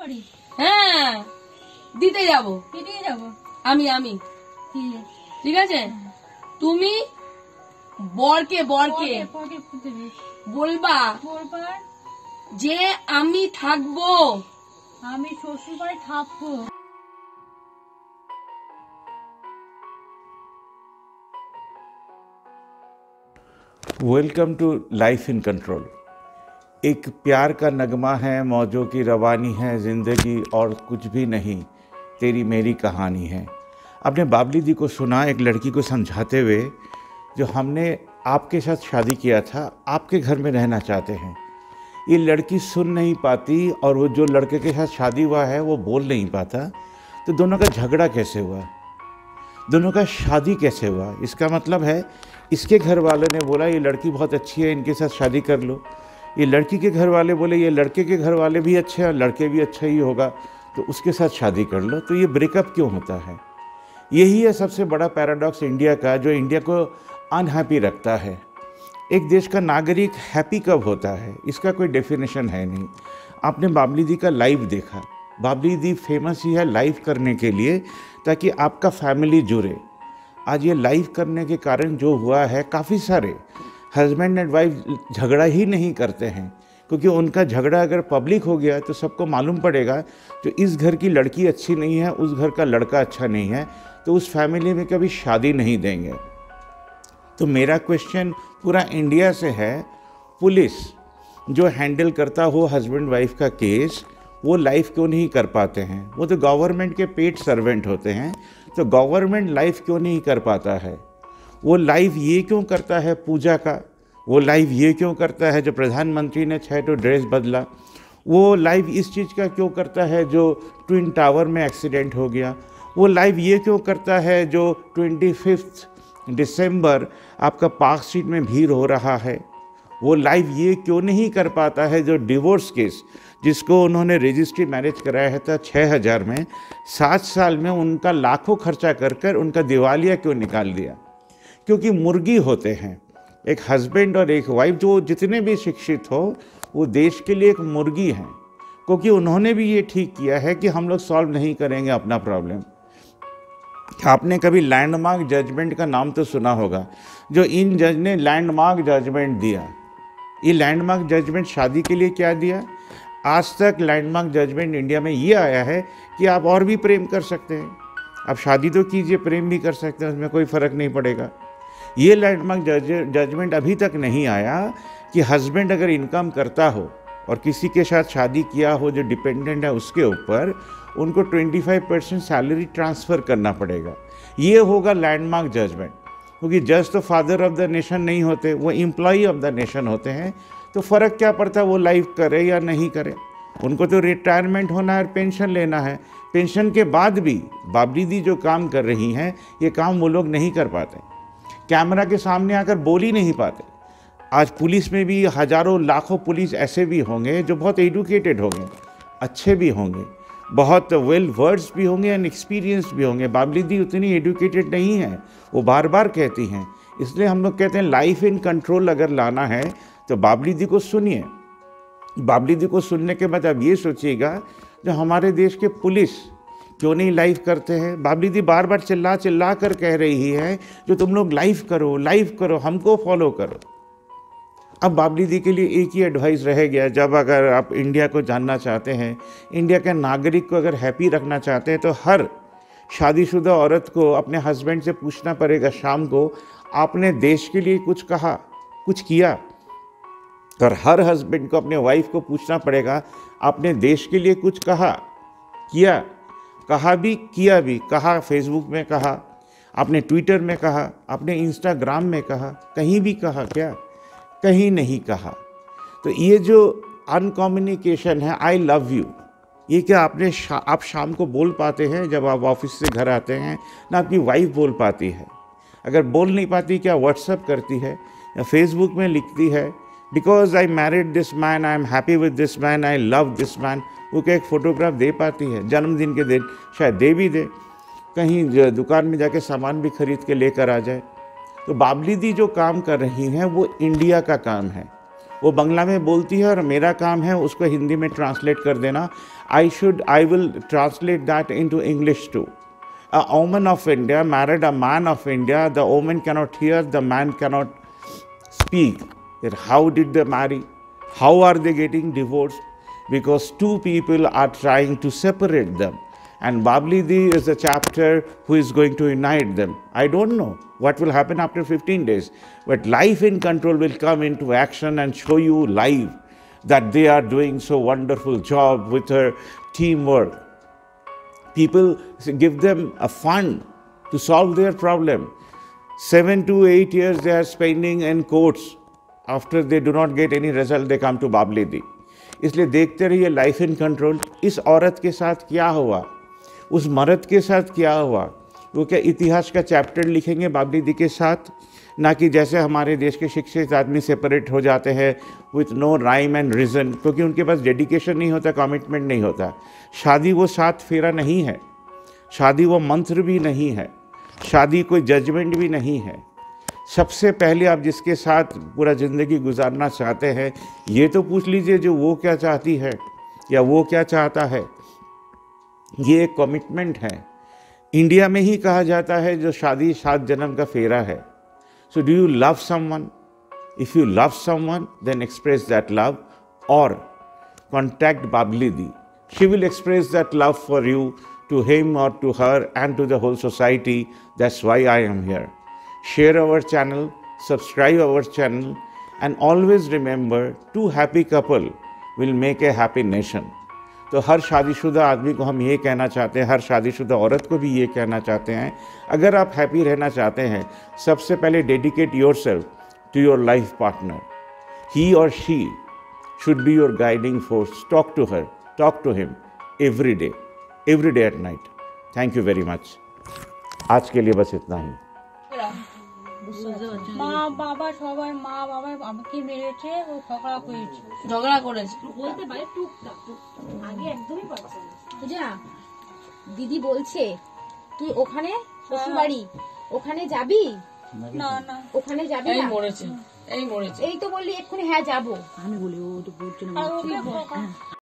হ্যাঁ দিতে যাব। আমি ঠিক আছে, তুমি বরকে বলবা যে আমি থাকবো, আমি শ্বশুর বাড়ি থাকবো। Welcome to life in control. एक प्यार का नगमा है, मौजों की रवानी है, ज़िंदगी और कुछ भी नहीं, तेरी मेरी कहानी है। आपने बाबली दी को सुना एक लड़की को समझाते हुए, जो हमने आपके साथ शादी किया था, आपके घर में रहना चाहते हैं। ये लड़की सुन नहीं पाती और वो जो लड़के के साथ शादी हुआ है वो बोल नहीं पाता, तो दोनों का झगड़ा कैसे हुआ, दोनों का शादी कैसे हुआ? इसका मतलब है इसके घर वालों ने बोला ये लड़की बहुत अच्छी है, इनके साथ शादी कर लो। ये लड़की के घर वाले बोले ये लड़के के घर वाले भी अच्छे हैं, लड़के भी अच्छा ही होगा, तो उसके साथ शादी कर लो। तो ये ब्रेकअप क्यों होता है? यही है सबसे बड़ा पैराडॉक्स इंडिया का, जो इंडिया को अनहैप्पी रखता है। एक देश का नागरिक हैप्पी कब होता है, इसका कोई डेफिनेशन है नहीं। आपने बाबली दी का लाइव देखा। बाबली दी फेमस ही है लाइव करने के लिए, ताकि आपका फैमिली जुड़े। आज ये लाइव करने के कारण जो हुआ है, काफ़ी सारे हस्बैंड एंड वाइफ झगड़ा ही नहीं करते हैं, क्योंकि उनका झगड़ा अगर पब्लिक हो गया तो सबको मालूम पड़ेगा तो इस घर की लड़की अच्छी नहीं है, उस घर का लड़का अच्छा नहीं है, तो उस फैमिली में कभी शादी नहीं देंगे। तो मेरा क्वेश्चन पूरा इंडिया से है, पुलिस जो हैंडल करता हो हस्बैंड वाइफ का केस, वो लाइफ क्यों नहीं कर पाते हैं? वो तो गवर्नमेंट के पेड सर्वेंट होते हैं, तो गवर्नमेंट लाइफ क्यों नहीं कर पाता है? वो लाइव ये क्यों करता है पूजा का? वो लाइव ये क्यों करता है जो प्रधानमंत्री ने 6 तो ड्रेस बदला? वो लाइव इस चीज़ का क्यों करता है जो ट्विन टावर में एक्सीडेंट हो गया? वो लाइव ये क्यों करता है जो 25 दिसंबर आपका पार्क स्ट्रीट में भीड़ हो रहा है? वो लाइव ये क्यों नहीं कर पाता है जो डिवोर्स केस, जिसको उन्होंने रजिस्ट्री मैरिज कराया था 6000 में, 7 साल में उनका लाखों खर्चा कर कर उनका दिवालिया क्यों निकाल दिया? क्योंकि मुर्गी होते हैं। एक हस्बैंड और एक वाइफ जो जितने भी शिक्षित हो, वो देश के लिए एक मुर्गी हैं, क्योंकि उन्होंने भी ये ठीक किया है कि हम लोग सॉल्व नहीं करेंगे अपना प्रॉब्लम। आपने कभी लैंडमार्क जजमेंट का नाम तो सुना होगा, जो इन जज ने लैंडमार्क जजमेंट दिया। ये लैंडमार्क जजमेंट शादी के लिए क्या दिया? आज तक लैंडमार्क जजमेंट इंडिया में ये आया है कि आप और भी प्रेम कर सकते हैं, आप शादी तो कीजिए, प्रेम भी कर सकते हैं, उसमें कोई फ़र्क नहीं पड़ेगा। ये लैंडमार्क जजमेंट अभी तक नहीं आया कि हस्बैंड अगर इनकम करता हो और किसी के साथ शादी किया हो जो डिपेंडेंट है, उसके ऊपर उनको 25% सैलरी ट्रांसफ़र करना पड़ेगा। ये होगा लैंडमार्क जजमेंट, क्योंकि जज तो फादर ऑफ द नेशन नहीं होते, वो एम्प्लॉई ऑफ द नेशन होते हैं। तो फ़र्क क्या पड़ता है वो लाइफ करे या नहीं करे? उनको तो रिटायरमेंट होना है और पेंशन लेना है। पेंशन के बाद भी बाबली दी जो काम कर रही हैं, ये काम वो लोग नहीं कर पाते, कैमरा के सामने आकर बोल ही नहीं पाते। आज पुलिस में भी हज़ारों लाखों पुलिस ऐसे भी होंगे जो बहुत एडुकेटेड होंगे, अच्छे भी होंगे, बहुत वेल वर्ड्स भी होंगे एंड एक्सपीरियंस्ड भी होंगे। बाबली दी उतनी एडुकेटेड नहीं है, वो बार बार कहती हैं। इसलिए हम लोग कहते हैं लाइफ इन कंट्रोल अगर लाना है तो बाबली दी को सुनिए। बाबली दी को सुनने के बाद आप ये सोचिएगा, जो हमारे देश के पुलिस क्यों नहीं लाइव करते हैं? बाबली दी बार बार चिल्ला कर कह रही है जो तुम लोग लाइव करो, हमको फॉलो करो। अब बाबली दी के लिए एक ही एडवाइस रह गया, जब अगर आप इंडिया को जानना चाहते हैं, इंडिया के नागरिक को अगर हैप्पी रखना चाहते हैं, तो हर शादीशुदा औरत को अपने हस्बैंड से पूछना पड़ेगा शाम को, आपने देश के लिए कुछ कहा, कुछ किया? और हर हस्बैंड को अपने वाइफ को पूछना पड़ेगा, आपने देश के लिए कुछ कहा, किया? कहा भी, किया भी। कहा फेसबुक में कहा, आपने ट्विटर में कहा, आपने इंस्टाग्राम में कहा, कहीं भी कहा क्या? कहीं नहीं कहा। तो ये जो अनकम्युनिकेशन है, आई लव यू, ये क्या आप शाम को बोल पाते हैं जब आप ऑफिस से घर आते हैं? ना आपकी वाइफ बोल पाती है। अगर बोल नहीं पाती, क्या व्हाट्सअप करती है या फेसबुक में लिखती है, because I married this man, I am happy with this man, I love this man? वो क्या एक फ़ोटोग्राफ दे पाती है? जन्मदिन के दिन शायद दे भी दे, कहीं दुकान में जाके सामान भी खरीद के लेकर आ जाए। तो बाबली दी जो काम कर रही हैं वो इंडिया का काम है, वो बांग्ला में बोलती है और मेरा काम है उसको हिंदी में ट्रांसलेट कर देना. I will translate that into English too. A woman of India married a man of India. The woman cannot hear, the man cannot speak. How did they marry? How are they getting divorced? Because two people are trying to separate them. And Babli Di is a chapter who is going to unite them. I don't know what will happen after 15 days. But Life in Control will come into action and show you live that they are doing so wonderful job with her teamwork. People give them a fund to solve their problem. 7 to 8 years they are spending in courts. After they do not get any result, they come to Babli Di. इसलिए देखते रहिए life in control. इस औरत के साथ क्या हुआ, उस मर्द के साथ क्या हुआ, वो क्या इतिहास का चैप्टर लिखेंगे बाबली दी के साथ, ना कि जैसे हमारे देश के शिक्षित आदमी सेपरेट हो जाते हैं with no rhyme and reason, क्योंकि उनके पास डेडिकेशन नहीं होता, कमिटमेंट नहीं होता. शादी वो 7 फेरा नहीं है, शादी वो मंत्र भी नहीं है, शादी कोई जजमेंट भी नहीं है. सबसे पहले आप जिसके साथ पूरा ज़िंदगी गुजारना चाहते हैं, ये तो पूछ लीजिए जो वो क्या चाहती है या वो क्या चाहता है. ये एक कमिटमेंट है. इंडिया में ही कहा जाता है जो शादी 7 जन्म का फेरा है. So do you love someone? If you love someone then express that love और कॉन्टैक्ट बाबली दी. She will express that love for you to him or to her and to the whole society. That's why I am here. Share our channel, subscribe our channel, and always remember, 2 happy couple will make a happy nation. तो हर शादीशुदा आदमी को हम ये कहना चाहते हैं, हर शादीशुदा औरत को भी ये कहना चाहते हैं, अगर आप हैप्पी रहना चाहते हैं, सबसे पहले dedicate yourself to your life partner. He और she should be your guiding force. Talk to her, talk to him every day at night. Thank you very much. आज के लिए बस इतना ही. মা বাবা সবাই মা বাবা আমাকে মেরেছে, ও ঝগড়া করেছে. বলতে পারে টুকটাক, আগে একদমই পারছে না. পূজা দিদি বলছে তুই ওখানে শ্বশুরবাড়ি ওখানে যাবি? না না ওখানে যাবি এই না? মরেছে, এই মরেছে. এই তো বললি এক্ষুনি হ্যাঁ যাবো. আমি বলি ও তো বলছে না.